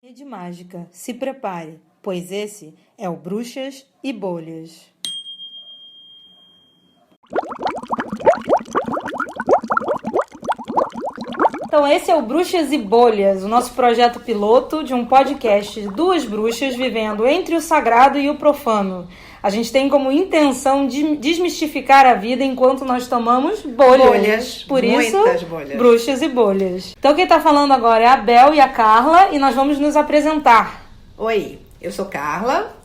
Rede Mágica, se prepare, pois esse é o Bruxas e Bolhas. Então esse é o Bruxas e Bolhas, o nosso projeto piloto de um podcast de duas bruxas vivendo entre o sagrado e o profano. A gente tem como intenção de desmistificar a vida enquanto nós tomamos bolhas. Por isso, bolhas. Bruxas e Bolhas. Então quem está falando agora é a Bel e a Carla e nós vamos nos apresentar. Oi, eu sou Carla.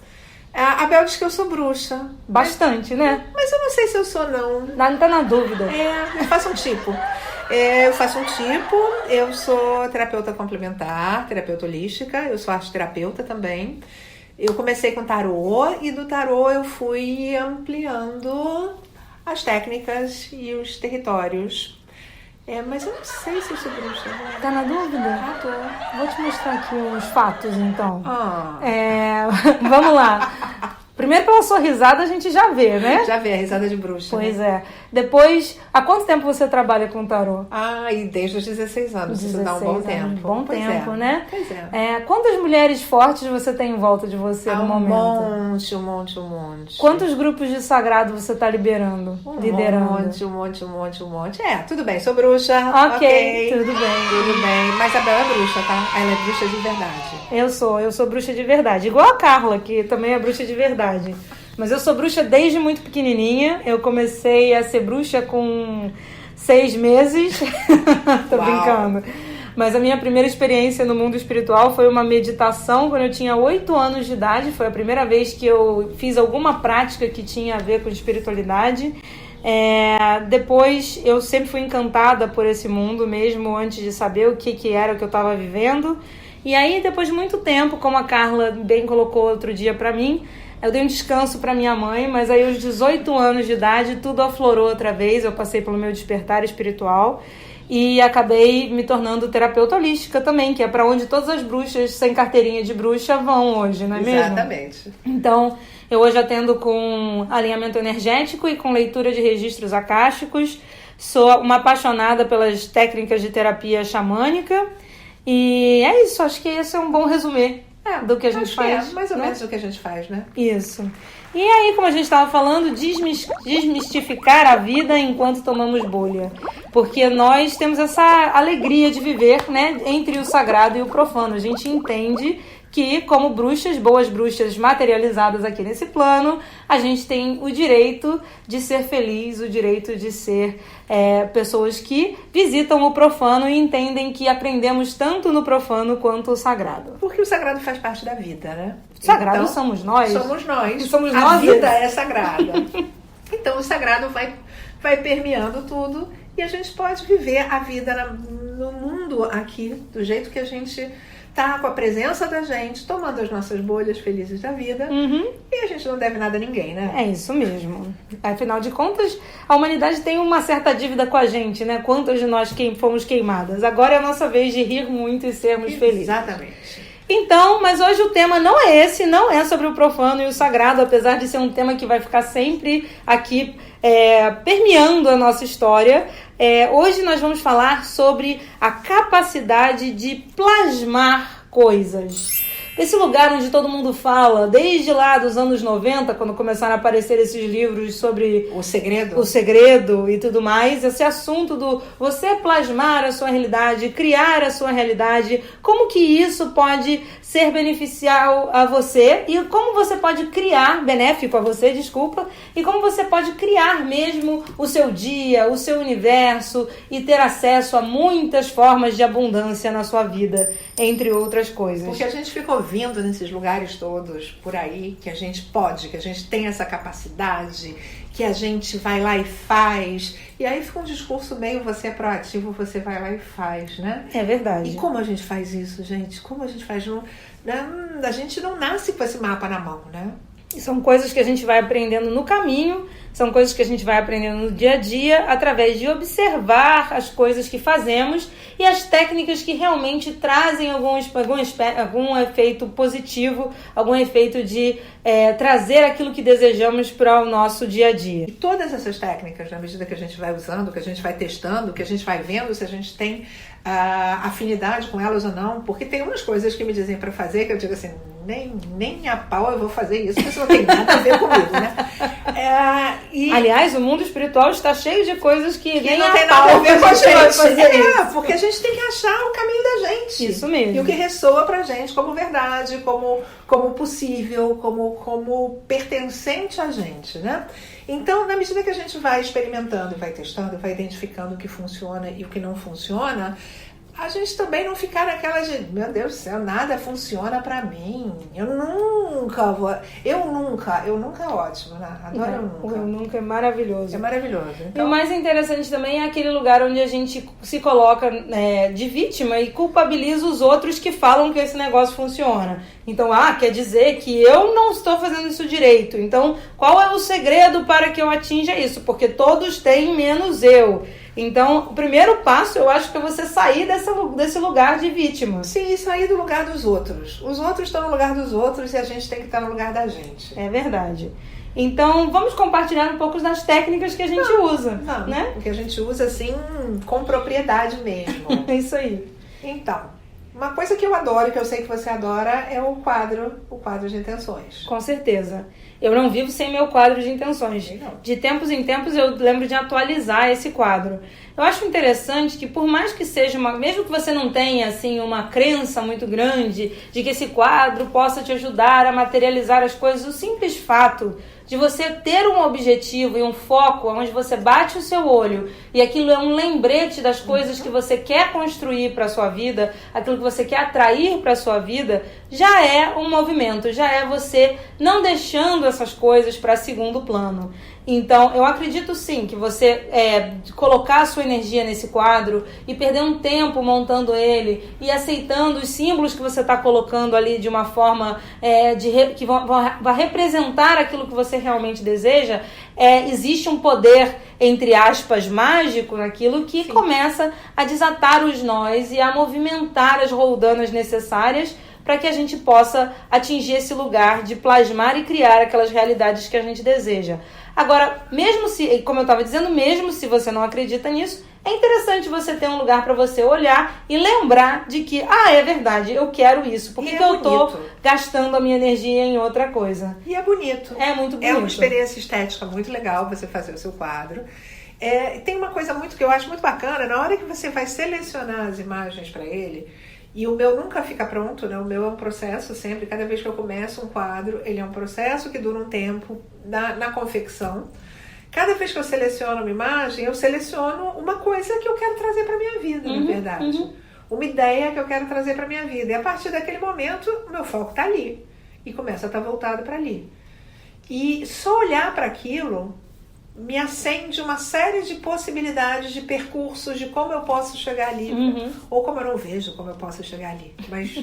A Bel diz que eu sou bruxa. Bastante, né? Mas eu não sei se eu sou, não. Não tá na dúvida. Eu faço um tipo. Eu sou terapeuta complementar, terapeuta holística, eu sou arte-terapeuta também. Eu comecei com tarô e do tarô eu fui ampliando as técnicas e os territórios. Mas eu não sei se eu sou bruxa. Tá na dúvida? Tô. Vou te mostrar aqui uns fatos, então. Ah. Vamos lá. Primeiro, pela sua risada, a gente já vê, né? Já vê a risada de bruxa. Pois é. Depois, há quanto tempo você trabalha com tarô? E desde os 16 anos. Isso dá um bom tempo. Bom tempo, né? Pois é. Quantas mulheres fortes você tem em volta de você no momento? Um monte. Quantos grupos de sagrado você está liderando? Um monte. Tudo bem, sou bruxa. Ok, tudo bem. Tudo bem. Mas a Bel é bruxa, tá? Ela é bruxa de verdade. Eu sou bruxa de verdade. Igual a Carla, que também é bruxa de verdade. Mas eu sou bruxa desde muito pequenininha. Eu comecei a ser bruxa com 6 meses. Tô brincando. Mas a minha primeira experiência no mundo espiritual foi uma meditação quando eu tinha 8 anos de idade. Foi a primeira vez que eu fiz alguma prática que tinha a ver com espiritualidade. Depois eu sempre fui encantada por esse mundo, mesmo antes de saber o que era o que eu estava vivendo. E aí, depois de muito tempo, como a Carla bem colocou outro dia pra mim, eu dei um descanso para minha mãe, mas aí aos 18 anos de idade tudo aflorou outra vez. Eu passei pelo meu despertar espiritual e acabei me tornando terapeuta holística também, que é para onde todas as bruxas sem carteirinha de bruxa vão hoje, não é mesmo? Exatamente. Então, eu hoje atendo com alinhamento energético e com leitura de registros acásticos. Sou uma apaixonada pelas técnicas de terapia xamânica. E é isso, acho que esse é um bom resumê do que a gente faz. Mais ou menos o que a gente faz, né? Isso. E aí, como a gente estava falando, desmistificar a vida enquanto tomamos bolha. Porque nós temos essa alegria de viver, né, entre o sagrado e o profano. A gente entende que, como bruxas, boas bruxas materializadas aqui nesse plano, a gente tem o direito de ser feliz, o direito de ser pessoas que visitam o profano e entendem que aprendemos tanto no profano quanto o sagrado. Porque o sagrado faz parte da vida, né? Sagrado então, somos nós. Somos nós. Somos a nós. Vida é sagrada. Então o sagrado vai permeando tudo e a gente pode viver a vida no mundo aqui, do jeito que a gente tá, com a presença da gente, tomando as nossas bolhas felizes da vida. E a gente não deve nada a ninguém, né? É isso mesmo. Afinal de contas, a humanidade tem uma certa dívida com a gente, né? Quantas de nós fomos queimadas? Agora é a nossa vez de rir muito e sermos felizes. Exatamente. Então, mas hoje o tema não é esse, não é sobre o profano e o sagrado, apesar de ser um tema que vai ficar sempre aqui permeando a nossa história. Hoje nós vamos falar sobre a capacidade de plasmar coisas. Esse lugar onde todo mundo fala, desde lá dos anos 90, quando começaram a aparecer esses livros sobre o segredo e tudo mais, esse assunto do você plasmar a sua realidade, criar a sua realidade, como que isso pode ser beneficial a você e como você pode criar, benéfico a você, desculpa, e como você pode criar mesmo o seu dia, o seu universo e ter acesso a muitas formas de abundância na sua vida, entre outras coisas. Porque a gente ficou vindo nesses lugares todos por aí, que a gente pode, que a gente tem essa capacidade, que a gente vai lá e faz, e aí fica um discurso meio você é proativo, você vai lá e faz, né? É verdade. E como a gente faz isso, gente? Como a gente faz? A gente não nasce com esse mapa na mão, né? São coisas que a gente vai aprendendo no caminho, são coisas que a gente vai aprendendo no dia a dia, através de observar as coisas que fazemos e as técnicas que realmente trazem algum efeito positivo, algum efeito de trazer aquilo que desejamos para o nosso dia a dia. E todas essas técnicas, na medida que a gente vai usando, que a gente vai testando, que a gente vai vendo se a gente tem afinidade com elas ou não, porque tem umas coisas que me dizem para fazer que eu digo assim, nem a pau eu vou fazer isso, porque isso não tem nada a ver comigo, né? Aliás, o mundo espiritual está cheio de coisas que nem não a tem pau nada a ver com a gente. Fazer porque a gente tem que achar o caminho da gente. Isso mesmo. E o que ressoa pra gente como verdade, como possível, como pertencente a gente, né? Então, na medida que a gente vai experimentando, vai testando, vai identificando o que funciona e o que não funciona, a gente também não ficar naquela de, meu Deus do céu, nada funciona pra mim. Eu nunca é ótimo, né? Adoro eu nunca. Eu nunca é maravilhoso. É maravilhoso. Então... E o mais interessante também é aquele lugar onde a gente se coloca de vítima e culpabiliza os outros que falam que esse negócio funciona. Então, quer dizer que eu não estou fazendo isso direito. Então, qual é o segredo para que eu atinja isso? Porque todos têm, menos eu. Então, o primeiro passo, eu acho que é você sair desse lugar de vítima. Sim, sair do lugar dos outros. Os outros estão no lugar dos outros e a gente tem que estar no lugar da gente. É verdade. Então, vamos compartilhar um pouco das técnicas que a gente usa. Né? Que a gente usa, assim, com propriedade mesmo. É isso aí. Então, uma coisa que eu adoro, que eu sei que você adora, é o quadro de intenções. Com certeza. Eu não vivo sem meu quadro de intenções. De tempos em tempos eu lembro de atualizar esse quadro. Eu acho interessante que por mais que seja mesmo que você não tenha assim uma crença muito grande de que esse quadro possa te ajudar a materializar as coisas, o simples fato de você ter um objetivo e um foco onde você bate o seu olho e aquilo é um lembrete das coisas que você quer construir para a sua vida, aquilo que você quer atrair para a sua vida, já é um movimento, já é você não deixando essas coisas para segundo plano. Então, eu acredito sim que você colocar a sua energia nesse quadro e perder um tempo montando ele e aceitando os símbolos que você está colocando ali de uma forma que vai representar aquilo que você realmente deseja, existe um poder, entre aspas, mágico naquilo que começa a desatar os nós e a movimentar as roldanas necessárias para que a gente possa atingir esse lugar de plasmar e criar aquelas realidades que a gente deseja. Agora, mesmo se, como eu estava dizendo, mesmo se você não acredita nisso, é interessante você ter um lugar para você olhar e lembrar de que, é verdade, eu quero isso. Por que eu estou gastando a minha energia em outra coisa? E é bonito. É muito bonito. É uma experiência estética muito legal você fazer o seu quadro. Tem uma coisa que eu acho muito bacana, na hora que você vai selecionar as imagens para ele, e o meu nunca fica pronto, né? O meu é um processo sempre, cada vez que eu começo um quadro, ele é um processo que dura um tempo na confecção. Cada vez que eu seleciono uma imagem, eu seleciono uma coisa que eu quero trazer para minha vida, na verdade. Uma ideia que eu quero trazer para minha vida. E a partir daquele momento, o meu foco está ali. E começa a estar voltado para ali. E só olhar para aquilo me acende uma série de possibilidades, de percursos, de como eu posso chegar ali. Ou como eu não vejo como eu posso chegar ali. Mas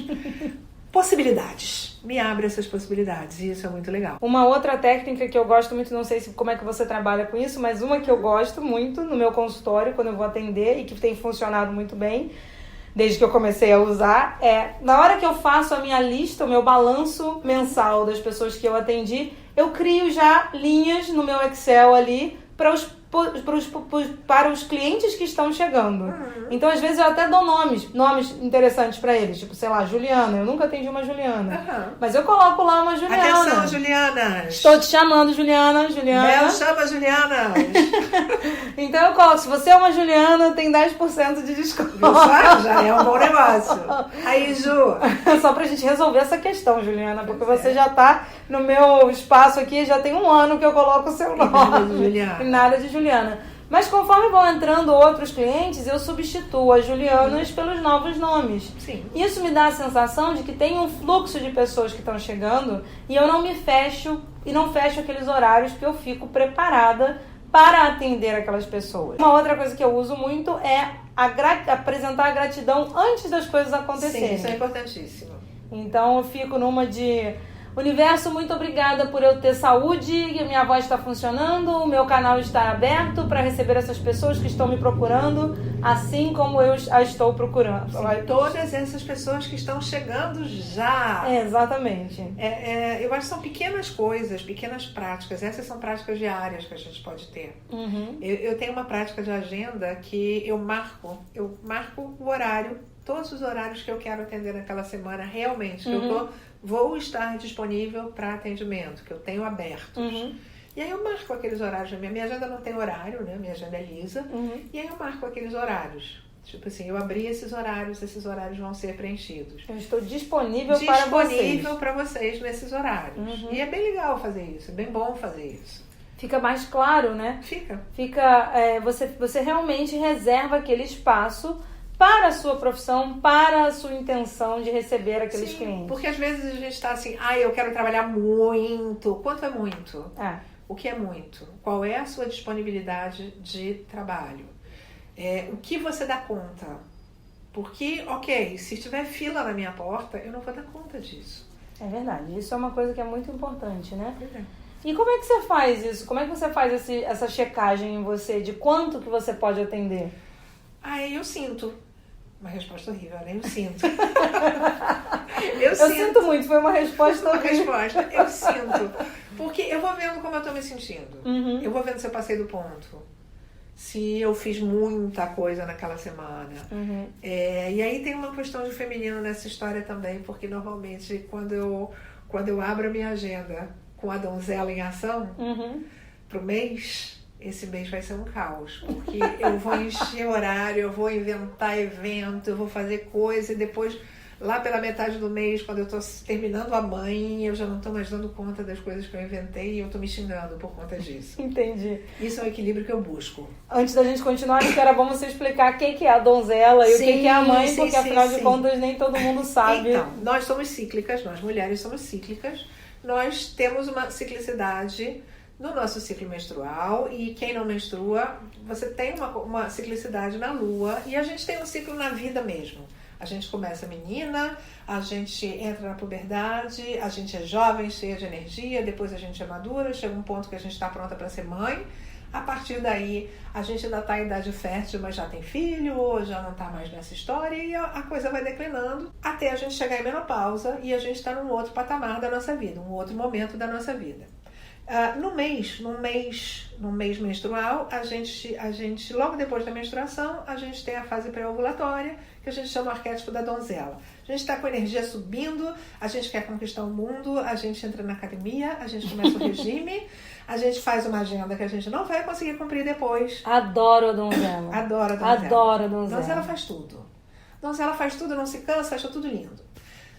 possibilidades. Me abre essas possibilidades. E isso é muito legal. Uma outra técnica que eu gosto muito, não sei como é que você trabalha com isso, mas uma que eu gosto muito no meu consultório, quando eu vou atender, e que tem funcionado muito bem, desde que eu comecei a usar, na hora que eu faço a minha lista, o meu balanço mensal das pessoas que eu atendi, eu crio já linhas no meu Excel ali para os clientes que estão chegando. Então, às vezes, eu até dou nomes interessantes para eles. Tipo, sei lá, Juliana. Eu nunca atendi uma Juliana. Mas eu coloco lá uma Juliana. Atenção, Julianas. Estou te chamando, Juliana. Bel chama Juliana. Então, eu coloco. Se você é uma Juliana, tem 10% de desconto. Já é um bom negócio. Aí, Ju. Só pra gente resolver essa questão, Juliana. Porque você já tá no meu espaço aqui. Já tem um ano que eu coloco o seu nome. Nada de Juliana. Nada de Juliana. Mas conforme vão entrando outros clientes, eu substituo as Julianas pelos novos nomes. Sim. Isso me dá a sensação de que tem um fluxo de pessoas que estão chegando e eu não me fecho e não fecho aqueles horários que eu fico preparada para atender aquelas pessoas. Uma outra coisa que eu uso muito é apresentar a gratidão antes das coisas acontecerem. Sim, isso é importantíssimo. Então eu fico numa de... Universo, muito obrigada por eu ter saúde, minha voz está funcionando, o meu canal está aberto para receber essas pessoas que estão me procurando, assim como eu a estou procurando. Sim, todas essas pessoas que estão chegando já. Exatamente. Eu acho que são pequenas coisas, pequenas práticas. Essas são práticas diárias que a gente pode ter. Eu tenho uma prática de agenda que eu marco o horário, todos os horários que eu quero atender naquela semana, realmente, que eu vou estar disponível para atendimento, que eu tenho abertos. E aí eu marco aqueles horários. Minha agenda não tem horário, né? Minha agenda é lisa. E aí eu marco aqueles horários. Tipo assim, eu abri esses horários vão ser preenchidos. Eu estou disponível para vocês. Disponível para vocês nesses horários. E é bem legal fazer isso, é bem bom fazer isso. Fica mais claro, né? Fica. Você realmente reserva aquele espaço para a sua profissão, para a sua intenção de receber aqueles clientes. Porque às vezes a gente está assim, eu quero trabalhar muito. Quanto é muito? O que é muito? Qual é a sua disponibilidade de trabalho? O que você dá conta? Porque, se tiver fila na minha porta, eu não vou dar conta disso. É verdade. Isso é uma coisa que é muito importante, né? Pois é. E como é que você faz isso? Como é que você faz essa checagem em você de quanto que você pode atender? Eu sinto. Uma resposta horrível, né? Eu sinto. Eu sinto muito, foi uma resposta horrível. Eu sinto. Porque eu vou vendo como eu tô me sentindo. Eu vou vendo se eu passei do ponto. Se eu fiz muita coisa naquela semana. E aí tem uma questão de feminino nessa história também, porque normalmente quando eu abro a minha agenda com a donzela em ação pro mês, esse mês vai ser um caos, porque eu vou encher horário, eu vou inventar evento, eu vou fazer coisa e depois, lá pela metade do mês, quando eu tô terminando a mãe, eu já não tô mais dando conta das coisas que eu inventei e eu tô me xingando por conta disso. Entendi. Isso é o equilíbrio que eu busco. Antes da gente continuar, acho que era bom você explicar quem que é a donzela e o que é a mãe, porque afinal de contas nem todo mundo sabe. Então, nós somos cíclicas, nós mulheres somos cíclicas, nós temos uma ciclicidade no nosso ciclo menstrual, e quem não menstrua, você tem uma ciclicidade na lua, e a gente tem um ciclo na vida mesmo. A gente começa menina, a gente entra na puberdade, a gente é jovem, cheia de energia, depois a gente é madura, chega um ponto que a gente está pronta para ser mãe. A partir daí, a gente ainda está em idade fértil, mas já tem filho, ou já não está mais nessa história, e a coisa vai declinando até a gente chegar em menopausa e a gente está num outro patamar da nossa vida, um outro momento da nossa vida. No mês menstrual, a gente, logo depois da menstruação, a gente tem a fase pré-ovulatória, que a gente chama o arquétipo da donzela. A gente está com a energia subindo, a gente quer conquistar o mundo, a gente entra na academia, a gente começa o regime, a gente faz uma agenda que a gente não vai conseguir cumprir depois. Adoro a donzela. Adoro a donzela. Adoro a donzela. Donzela faz tudo. Donzela faz tudo, não se cansa, acha tudo lindo.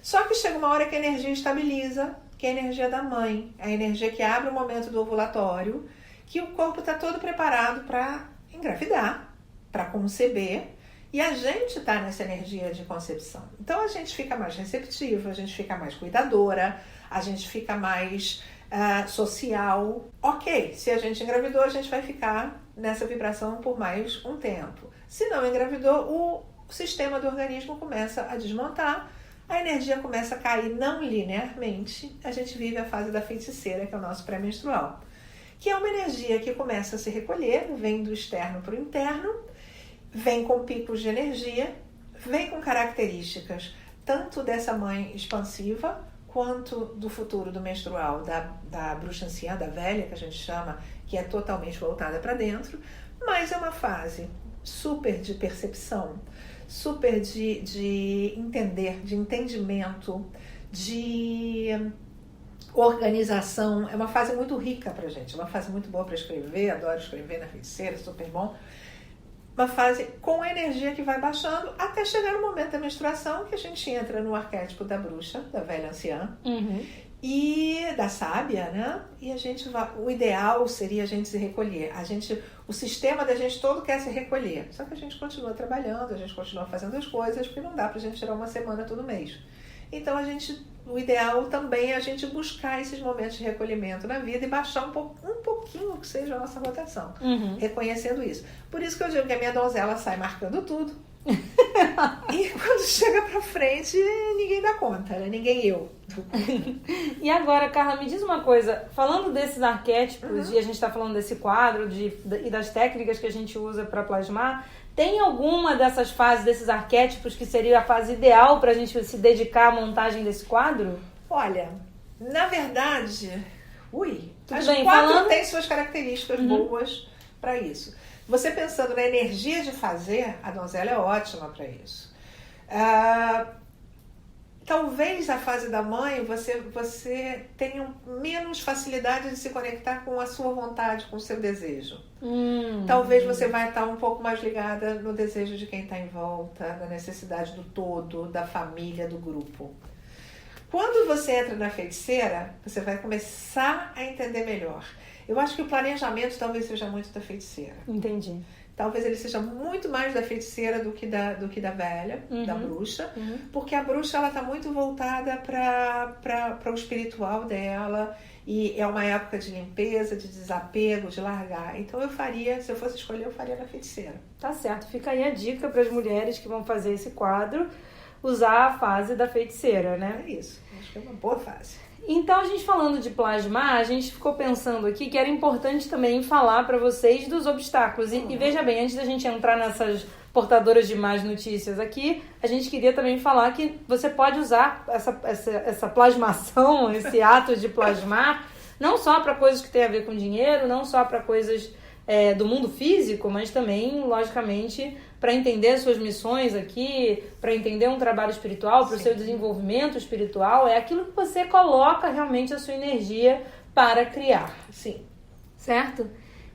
Só que chega uma hora que a energia estabiliza, que é a energia da mãe, a energia que abre o momento do ovulatório, que o corpo está todo preparado para engravidar, para conceber, e a gente está nessa energia de concepção. Então a gente fica mais receptiva, a gente fica mais cuidadora, a gente fica mais social. Se a gente engravidou, a gente vai ficar nessa vibração por mais um tempo. Se não engravidou, o sistema do organismo começa a desmontar, a energia começa a cair não linearmente, a gente vive a fase da feiticeira, que é o nosso pré-menstrual, que é uma energia que começa a se recolher, vem do externo para o interno, vem com picos de energia, vem com características tanto dessa mãe expansiva, quanto do futuro do menstrual, da bruxa anciã, da velha, que a gente chama, que é totalmente voltada para dentro, mas é uma fase super de percepção, super de entender, de entendimento, de organização. É uma fase muito rica pra gente, uma fase muito boa para escrever, adoro escrever na feiticeira, super bom. Uma fase com a energia que vai baixando até chegar no momento da menstruação, que a gente entra no arquétipo da bruxa, da velha anciã, e da sábia, né? E o ideal seria a gente se recolher. O sistema da gente todo quer se recolher. Só que a gente continua trabalhando, a gente continua fazendo as coisas, porque não dá pra gente tirar uma semana todo mês. Então o ideal também é a gente buscar esses momentos de recolhimento na vida e baixar um pouquinho que seja a nossa rotação, reconhecendo isso. Por isso que eu digo que a minha donzela sai marcando tudo. E quando chega pra frente, ninguém dá conta, né? Ninguém eu. E agora, Carla, me diz uma coisa. Falando desses arquétipos, e a gente está falando desse quadro e das técnicas que a gente usa para plasmar, tem alguma dessas fases, desses arquétipos, que seria a fase ideal para a gente se dedicar à montagem desse quadro? Olha, na verdade, as bem, 4 têm suas características boas para isso. Você pensando na energia de fazer, a donzela é ótima para isso. Talvez a fase da mãe você tenha menos facilidade de se conectar com a sua vontade, com o seu desejo. Talvez você vai estar um pouco mais ligada no desejo de quem está em volta, na necessidade do todo, da família, do grupo. Quando você entra na feiticeira, você vai começar a entender melhor. Eu acho que o planejamento talvez seja muito da feiticeira. Entendi. Talvez ele seja muito mais da feiticeira do que da velha, da bruxa, porque a bruxa ela está muito voltada para o espiritual dela, e é uma época de limpeza, de desapego, de largar. Então se eu fosse escolher, eu faria na feiticeira. Tá certo, fica aí a dica para as mulheres que vão fazer esse quadro, usar a fase da feiticeira, né? É isso, acho que é uma boa fase. Então, a gente falando de plasmar, a gente ficou pensando aqui que era importante também falar para vocês dos obstáculos. E veja bem, antes da gente entrar nessas portadoras de más notícias aqui, a gente queria também falar que você pode usar essa plasmação, esse ato de plasmar, não só para coisas que têm a ver com dinheiro, não só para coisas do mundo físico, mas também, logicamente, para entender as suas missões aqui, para entender um trabalho espiritual, para o seu desenvolvimento espiritual, é aquilo que você coloca realmente a sua energia para criar. Sim. Certo?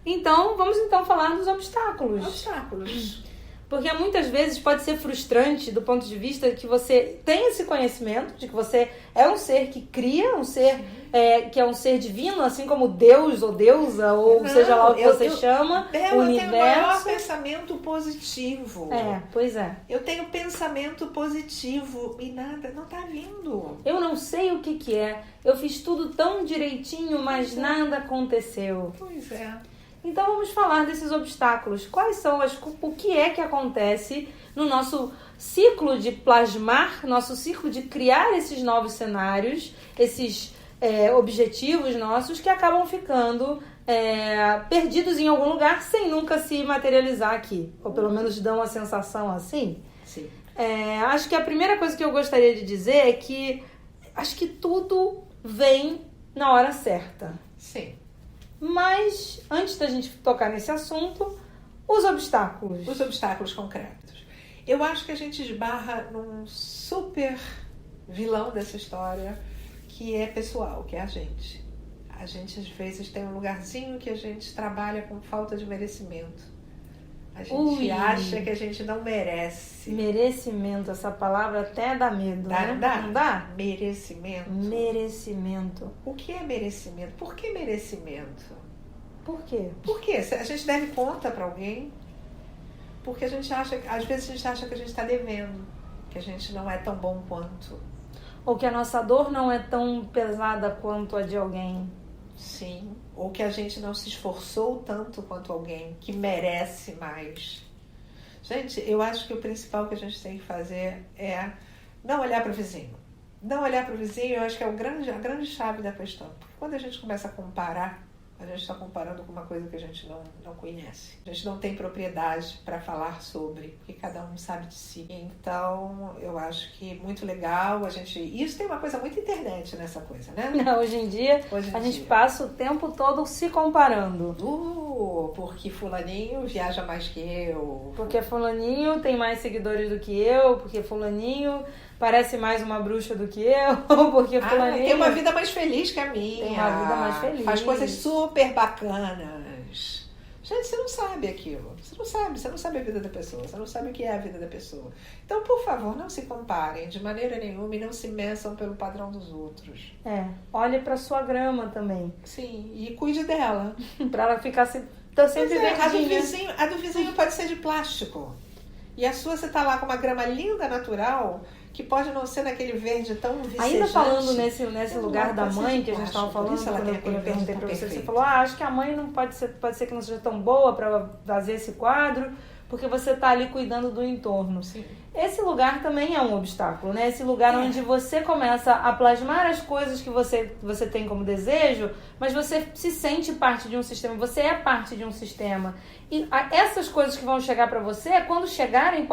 Então, vamos falar dos obstáculos. Obstáculos. Porque muitas vezes pode ser frustrante do ponto de vista que você tem esse conhecimento de que você é um ser que cria, um ser que é um ser divino, assim como Deus ou deusa, ou seja lá o que você chama, o universo. Eu tenho o maior pensamento positivo. Pois é. Eu tenho pensamento positivo e nada, não tá vindo. Eu não sei o que é. Eu fiz tudo tão direitinho, mas nada aconteceu. Pois é. Então vamos falar desses obstáculos. Quais são o que é que acontece no nosso ciclo de plasmar, nosso ciclo de criar esses novos cenários, esses objetivos nossos que acabam ficando perdidos em algum lugar sem nunca se materializar aqui. Ou pelo menos dão uma sensação assim. Sim. Acho que a primeira coisa que eu gostaria de dizer é que acho que tudo vem na hora certa. Sim. Mas, antes da gente tocar nesse assunto, os obstáculos. Os obstáculos concretos. Eu acho que a gente esbarra num super vilão dessa história, que é pessoal, que é a gente. A gente, às vezes, tem um lugarzinho que a gente trabalha com falta de merecimento. A gente acha que a gente não merece. Merecimento, essa palavra até dá medo, né? Não dá? Merecimento. Merecimento. O que é merecimento? Por que merecimento? Por quê? Por quê? A gente deve conta para alguém? Porque a gente acha, às vezes a gente acha que a gente está devendo, que a gente não é tão bom quanto. Ou que a nossa dor não é tão pesada quanto a de alguém. Sim, ou que a gente não se esforçou tanto quanto alguém que merece mais. Gente, eu acho que o principal que a gente tem que fazer é não olhar para o vizinho. Não olhar para o vizinho, eu acho que é a grande chave da questão. Porque quando a gente começa a comparar, a gente está comparando com uma coisa que a gente não conhece. A gente não tem propriedade para falar sobre, porque cada um sabe de si. Então, eu acho que é muito legal a gente... Isso tem uma coisa muito internet nessa coisa, né? Não, hoje em dia, a gente passa o tempo todo se comparando. Porque fulaninho viaja mais que eu. Porque fulaninho tem mais seguidores do que eu, porque fulaninho... parece mais uma bruxa do que eu, porque fulaninho... tem uma vida mais feliz que a minha. Tem uma vida mais feliz. Faz coisas super bacanas. Gente, você não sabe aquilo. Você não sabe a vida da pessoa. Você não sabe o que é a vida da pessoa. Então, por favor, não se comparem de maneira nenhuma e não se meçam pelo padrão dos outros. Olhe pra sua grama também. Sim, e cuide dela. Pra ela ficar sempre verdinha. A do vizinho pode ser de plástico. E a sua, você tá lá com uma grama linda, natural... que pode não ser naquele verde tão vicejante. Ainda falando nesse lugar da mãe que a gente estava falando, quando eu perguntei para você falou, acho que a mãe não pode ser que não seja tão boa para fazer esse quadro, porque você está ali cuidando do entorno. Sim. Esse lugar também é um obstáculo, né? Esse lugar onde você começa a plasmar as coisas que você tem como desejo, mas você se sente parte de um sistema, você é parte de um sistema. E essas coisas que vão chegar para você, quando chegarem,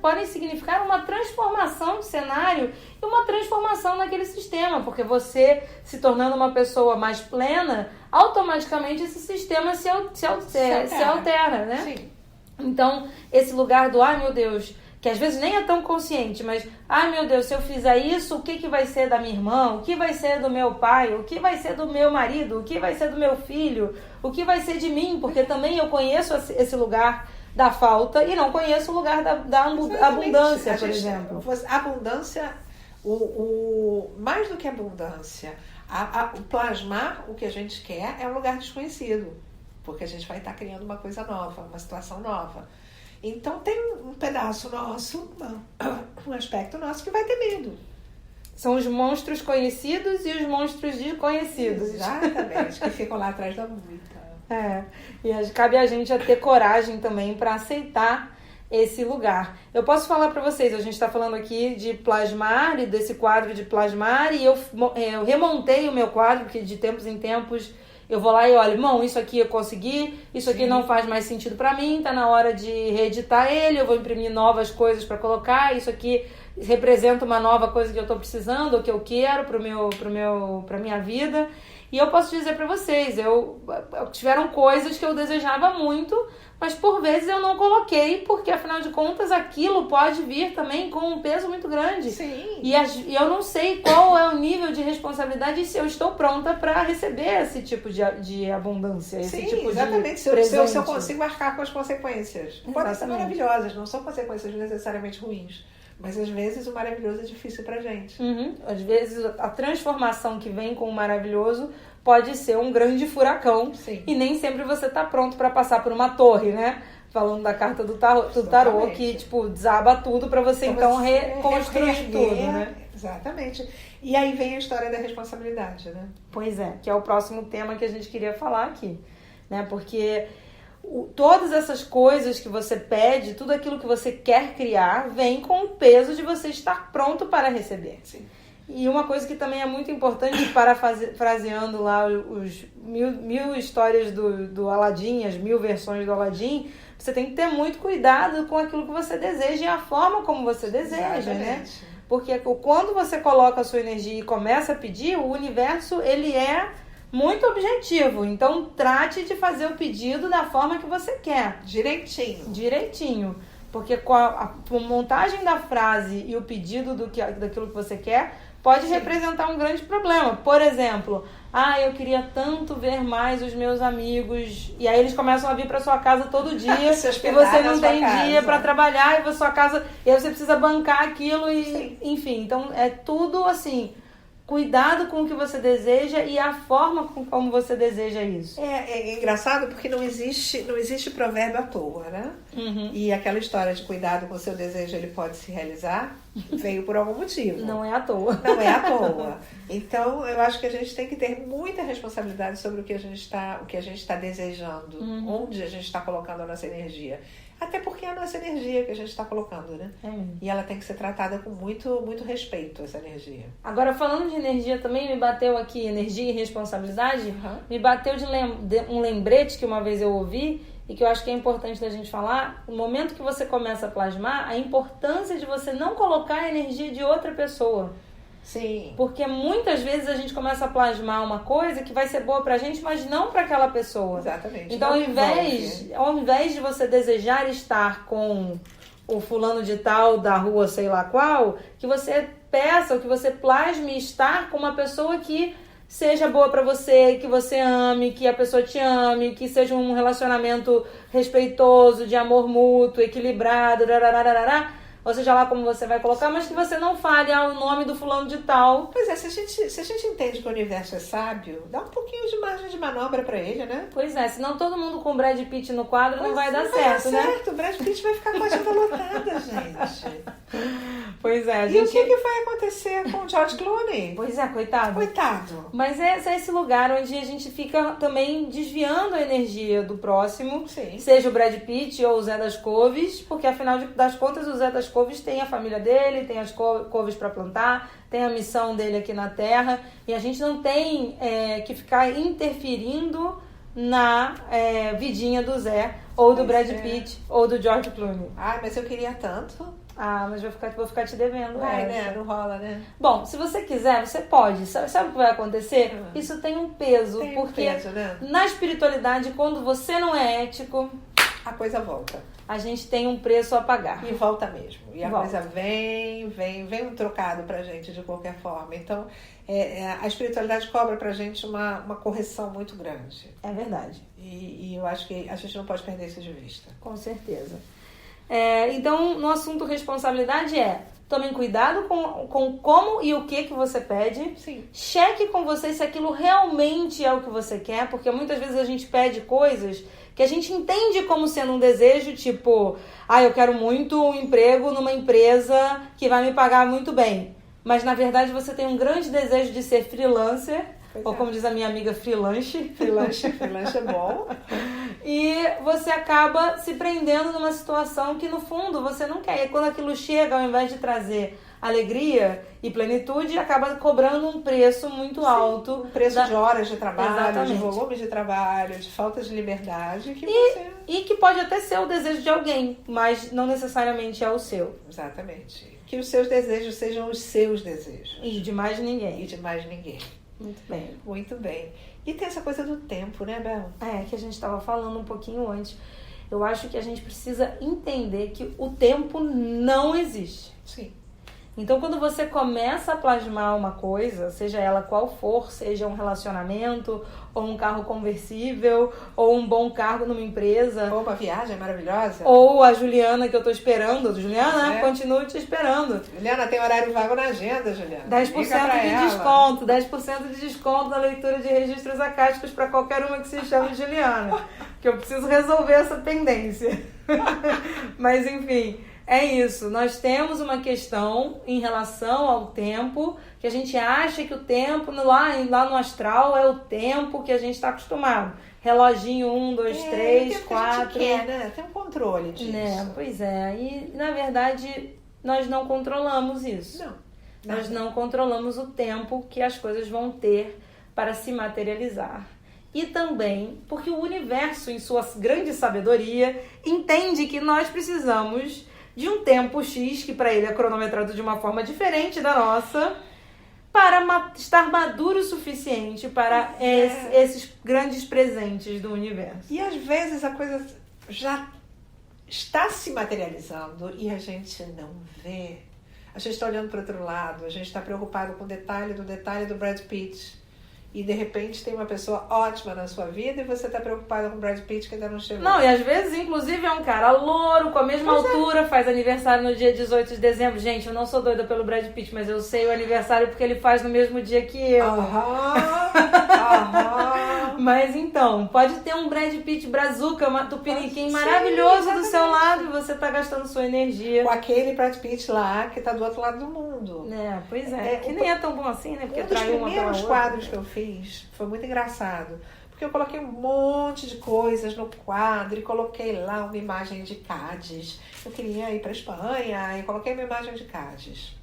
podem significar uma transformação de cenário e uma transformação naquele sistema, porque você, se tornando uma pessoa mais plena, automaticamente esse sistema se altera, né? Sim. Então, esse lugar do, ai meu Deus, que às vezes nem é tão consciente, mas, ai meu Deus, se eu fizer isso, o que vai ser da minha irmã? O que vai ser do meu pai? O que vai ser do meu marido? O que vai ser do meu filho? O que vai ser de mim? Porque também eu conheço esse lugar da falta e não conheço o lugar da abundância, por exemplo. Abundância, mais do que abundância, o plasmar o que a gente quer é um lugar desconhecido, porque a gente vai estar criando uma coisa nova, uma situação nova. Então tem um pedaço nosso, um aspecto nosso que vai ter medo. São os monstros conhecidos e os monstros desconhecidos. Exatamente, que ficam lá atrás da moita. E cabe a gente a ter coragem também para aceitar esse lugar. Eu posso falar para vocês, a gente está falando aqui de plasmar e desse quadro de plasmar, e eu remontei o meu quadro, que de tempos em tempos eu vou lá e olho, irmão, isso aqui eu consegui, isso aqui não faz mais sentido pra mim, tá na hora de reeditar ele, eu vou imprimir novas coisas pra colocar, isso aqui representa uma nova coisa que eu tô precisando, ou que eu quero pra minha vida. E eu posso dizer pra vocês, tiveram coisas que eu desejava muito, mas por vezes eu não coloquei, porque afinal de contas aquilo pode vir também com um peso muito grande. Sim. E eu não sei qual é o nível de responsabilidade e se eu estou pronta para receber esse tipo de abundância, esse tipo exatamente. de presente. Se eu consigo marcar com as consequências. Podem ser maravilhosas, não são consequências necessariamente ruins. Mas às vezes o maravilhoso é difícil pra gente. Às vezes a transformação que vem com o maravilhoso pode ser um grande furacão. Sim. E nem sempre você tá pronto para passar por uma torre, né? Falando da carta do tarô, que tipo desaba tudo para você então reconstruir tudo, né? Exatamente. E aí vem a história da responsabilidade, né? Pois é, que é o próximo tema que a gente queria falar aqui, né? Porque todas essas coisas que você pede, tudo aquilo que você quer criar, vem com o peso de você estar pronto para receber. Sim. E uma coisa que também é muito importante, parafraseando lá os mil histórias do Aladim, as 1000 versões do Aladim, você tem que ter muito cuidado com aquilo que você deseja e a forma como você deseja, né? Porque quando você coloca a sua energia e começa a pedir, o universo, ele é muito objetivo. Então, trate de fazer o pedido da forma que você quer. Direitinho. Porque com a montagem da frase e o pedido daquilo que você quer, pode representar um grande problema. Por exemplo, eu queria tanto ver mais os meus amigos. E aí eles começam a vir para sua casa todo dia. e você não tem dia para trabalhar. E sua casa, e aí você precisa bancar aquilo. Enfim, então é tudo assim. Cuidado com o que você deseja e a forma como você deseja isso. É engraçado porque não existe provérbio à toa, né? E aquela história de cuidado com o seu desejo, ele pode se realizar, veio por algum motivo. Não é à toa. Não é à toa. Então, eu acho que a gente tem que ter muita responsabilidade sobre o que a gente está desejando, onde a gente está colocando a nossa energia. Até porque é a nossa energia que a gente está colocando, né? E ela tem que ser tratada com muito, muito respeito, essa energia. Agora, falando de energia também, me bateu aqui energia e responsabilidade, me bateu de um lembrete que uma vez eu ouvi e que eu acho que é importante da gente falar. No momento que você começa a plasmar, a importância de você não colocar a energia de outra pessoa. Sim. Porque muitas vezes a gente começa a plasmar uma coisa que vai ser boa pra gente, mas não pra aquela pessoa. Exatamente. Então, ao invés de você desejar estar com o fulano de tal da rua sei lá qual, que você peça ou que você plasme estar com uma pessoa que seja boa pra você, que você ame, que a pessoa te ame, que seja um relacionamento respeitoso, de amor mútuo, equilibrado, ou seja lá como você vai colocar, mas que você não fale o nome do fulano de tal. Pois é, se a gente entende que o universo é sábio, dá um pouquinho de margem de manobra pra ele, né? Pois é, senão todo mundo com o Brad Pitt no quadro não vai dar certo, né? O Brad Pitt vai ficar com a agenda lotada, gente. Pois é, a E gente... o que vai acontecer com o George Clooney? Pois é, coitado. Coitado. Mas é esse lugar onde a gente fica também desviando a energia do próximo, Sim. seja o Brad Pitt ou o Zé das Couves, porque afinal das contas o Zé das Couves tem a família dele, tem as couves para plantar, tem a missão dele aqui na Terra, e a gente não tem que ficar interferindo na vidinha do Zé, ou do Brad Pitt, ou do George Clooney. Ai, mas eu queria tanto. Ah, mas vou ficar te devendo. Né? Não rola, né? Bom, se você quiser, você pode. Sabe o que vai acontecer? Isso tem um peso. Tem porque peso, né? na espiritualidade, quando você não é ético, a coisa volta. A gente tem um preço a pagar. E volta mesmo. E a volta. coisa vem um trocado pra gente de qualquer forma. Então, a espiritualidade cobra pra gente uma correção muito grande. É verdade. E eu acho que a gente não pode perder isso de vista. Com certeza. Então, no assunto responsabilidade tomem cuidado com como e o que você pede. Sim. Cheque com você se aquilo realmente é o que você quer, porque muitas vezes a gente pede coisas que a gente entende como sendo um desejo, tipo, eu quero muito um emprego numa empresa que vai me pagar muito bem. Mas, na verdade, você tem um grande desejo de ser freelancer, ou como diz a minha amiga, freelance. Freelance é bom. E você acaba se prendendo numa situação que, no fundo, você não quer. E quando aquilo chega, ao invés de trazer alegria e plenitude, acaba cobrando um preço muito alto. Um preço de horas de trabalho, Exatamente. de volume de trabalho, de falta de liberdade. E que pode até ser o desejo de alguém, mas não necessariamente é o seu. Exatamente. Que os seus desejos sejam os seus desejos. E de mais ninguém. E de mais ninguém. Muito bem. Muito bem. E tem essa coisa do tempo, né, Bel? Que a gente estava falando um pouquinho antes. Eu acho que a gente precisa entender que o tempo não existe. Sim. Então, quando você começa a plasmar uma coisa, seja ela qual for, seja um relacionamento, ou um carro conversível, ou um bom cargo numa empresa. Ou uma viagem maravilhosa. Ou a Juliana que eu tô esperando. Juliana, continuo te esperando. Juliana, tem horário vago na agenda, Juliana. 10% de desconto. 10% de desconto na leitura de registros acásticos para qualquer uma que se chame Juliana. Que eu preciso resolver essa pendência. Mas, enfim... É isso, nós temos uma questão em relação ao tempo, que a gente acha que o tempo lá no astral é o tempo que a gente está acostumado. Reloginho 1, 2, 3, 4... A gente quer, né? Tem um controle disso. Pois é, e na verdade nós não controlamos isso. Nós não controlamos o tempo que as coisas vão ter para se materializar. E também porque o universo, em sua grande sabedoria, entende que nós precisamos de um tempo X, que para ele é cronometrado de uma forma diferente da nossa, para estar maduro o suficiente para esses grandes presentes do universo. E às vezes a coisa já está se materializando e a gente não vê. A gente está olhando para o outro lado, a gente está preocupado com o detalhe do Brad Pitt. E de repente tem uma pessoa ótima na sua vida e você está preocupada com o Brad Pitt que ainda não chegou. Não, e às vezes, inclusive, é um cara louro, com a mesma altura, faz aniversário no dia 18 de dezembro. Gente, eu não sou doida pelo Brad Pitt, mas eu sei o aniversário porque ele faz no mesmo dia que eu. Mas então, pode ter um Brad Pitt brazuca, tupiniquim maravilhoso do seu lado e você tá gastando sua energia. Com aquele Brad Pitt lá que tá do outro lado do mundo. Pois é. Que nem é tão bom assim, né? Porque um dos traiu uma pela primeiros outra. quadros que eu fiz foi muito engraçado. Porque eu coloquei um monte de coisas no quadro e coloquei lá uma imagem de Cádiz. Eu queria ir pra Espanha e coloquei uma imagem de Cádiz.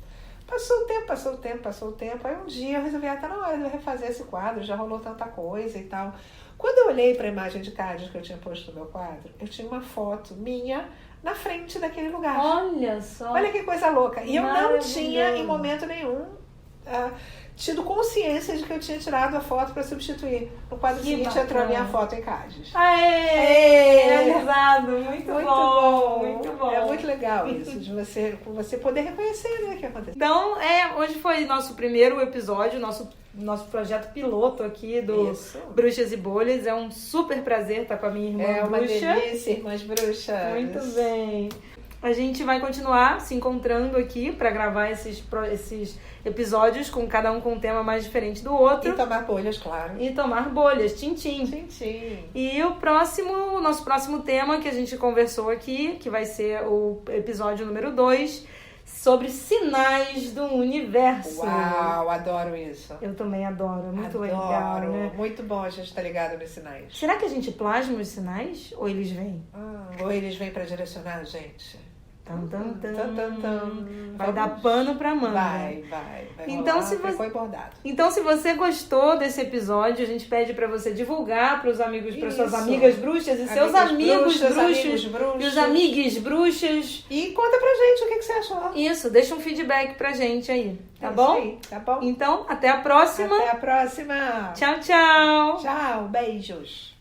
Passou o tempo. Aí um dia eu resolvi, tá na hora de eu refazer esse quadro, já rolou tanta coisa e tal. Quando eu olhei para a imagem de Cádiz que eu tinha posto no meu quadro, eu tinha uma foto minha na frente daquele lugar. Olha só! Olha que coisa louca! E eu não tinha, em momento nenhum, tido consciência de que eu tinha tirado a foto para substituir. No quadro seguinte entrou a minha foto em Cádiz. Realizado! Muito bom! Muito bom! É muito legal isso, de você poder reconhecer, né, o que aconteceu. Então, hoje foi nosso primeiro episódio, nosso projeto piloto aqui do Bruxas e Bolhas. É um super prazer estar com a minha irmã bruxa. É uma delícia, irmãs bruxas. Muito bem. A gente vai continuar se encontrando aqui para gravar esses episódios, com cada um com um tema mais diferente do outro. E tomar bolhas, claro. E tomar bolhas, tchim-tchim. Tchim-tchim. E o nosso próximo tema que a gente conversou aqui, que vai ser o episódio número 2, sobre sinais do universo. Uau, adoro isso. Eu também adoro, é muito Adoro. legal, né? Muito bom a gente estar ligado nos sinais. Será que a gente plasma os sinais ou eles vêm? Ou eles vêm para direcionar a gente? Tan, tan, tan. Tan, tan, tan. Vai dar pano pra manga. Vai Então, rolar, se você... foi bordado. Então, se você gostou desse episódio, a gente pede pra você divulgar pros amigos, para suas Isso. amigas bruxas e seus amigos bruxos e os amigues bruxas. E conta pra gente o que você achou. Isso, deixa um feedback pra gente aí, tá bom? Aí, tá bom? Então, até a próxima. Até a próxima. Tchau, tchau. Tchau, beijos.